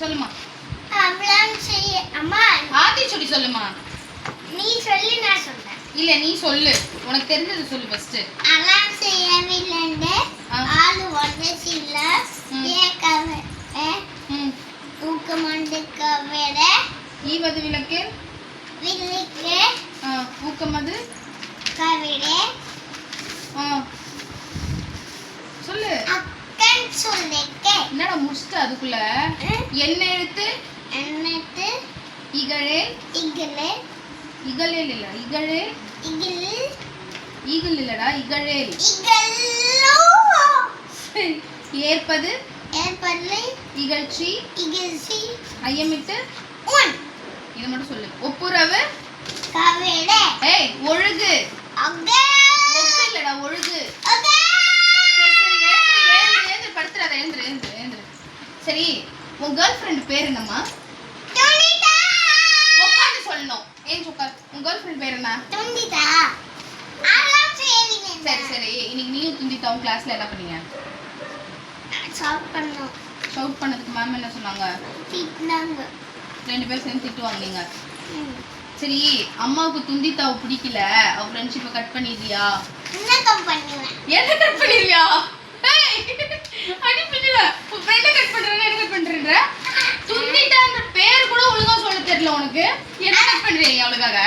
சொல்லுமா. அவளாம் செய்ய அம்மா ஆத்திச்சூடி சொல்லுமா. நீ சொல்லி நான் சொல்றேன். இல்ல நீ சொல்லு, உனக்கு தெரிஞ்சது சொல்லு ஃபர்ஸ்ட். அலாம் செய்யவில்லை ஆளு ஒன்றசில்ல ஏகவே ஊக்கமண்டுக்க விட ஈவது விளக்கு வில்லிக்கு ஊக்கமது கவிட சொல்லு. அக்கன் சொல்லிக்கே என்னடா முடிச்சிட்ட அதுக்குள்ள. என்ன எழுத்து? என்னத்து இகழே இகலே இகழே இல்ல இகழே இகில் ஈகிள் இல்லடா இகழே. இகல்லோ ஏற்பது ஏற்பல்லை இகழ்ச்சி இகழ்ச்சி ஐயமிட்டு உன் இத மட்டும் சொல்லு. ஒப்புரவு கவிட ஏய் ஒழுகு அங்கே ஒப்பு இல்லடா ஒழுகு. அங்கே சரி சரி எழுந்து படுத்துறாத. எழுந்துரு. சரி உன் கேர்ள் ஃப்ரெண்ட் பேர் என்னம்மா? துனிதா உட்காந்து சொல்லணும். ஏன் உட்கார். உன் கேர்ள் ஃப்ரெண்ட் பேர் என்ன? துனிதா அலாம் செய்யவில்லை. சரி இன்னைக்கு நீயும் துந்தித்தாவும் கிளாஸ்ல என்ன பண்ணீங்க? ஷவுட் பண்ணோம். ஷவுட் பண்ணதுக்கு மேம் என்ன சொன்னாங்க? திட்டினாங்க. 2 பேரும் சேர்ந்து திட்டு வாங்குனீங்க. சரி அம்மாவுக்கு துந்தித்தாவை பிடிக்கல, அவ ஃப்ரெண்ட்ஷிப்பை கட் பண்ணிடுறியா? என்ன பண்ணுவேன்? என்ன கட் பண்ணிடுறியா? ஏய் அடி பின்னுவ. உன் ஃப்ரெண்ட கட் பண்றேன்னா என்ன கட் பண்றேன்ற? துந்தித்தான்ற பேர் கூட ஒழுங்கா சொல்ல தெரியல உனக்கு. என்ன கட் பண்றீங்க அவளுக்காக?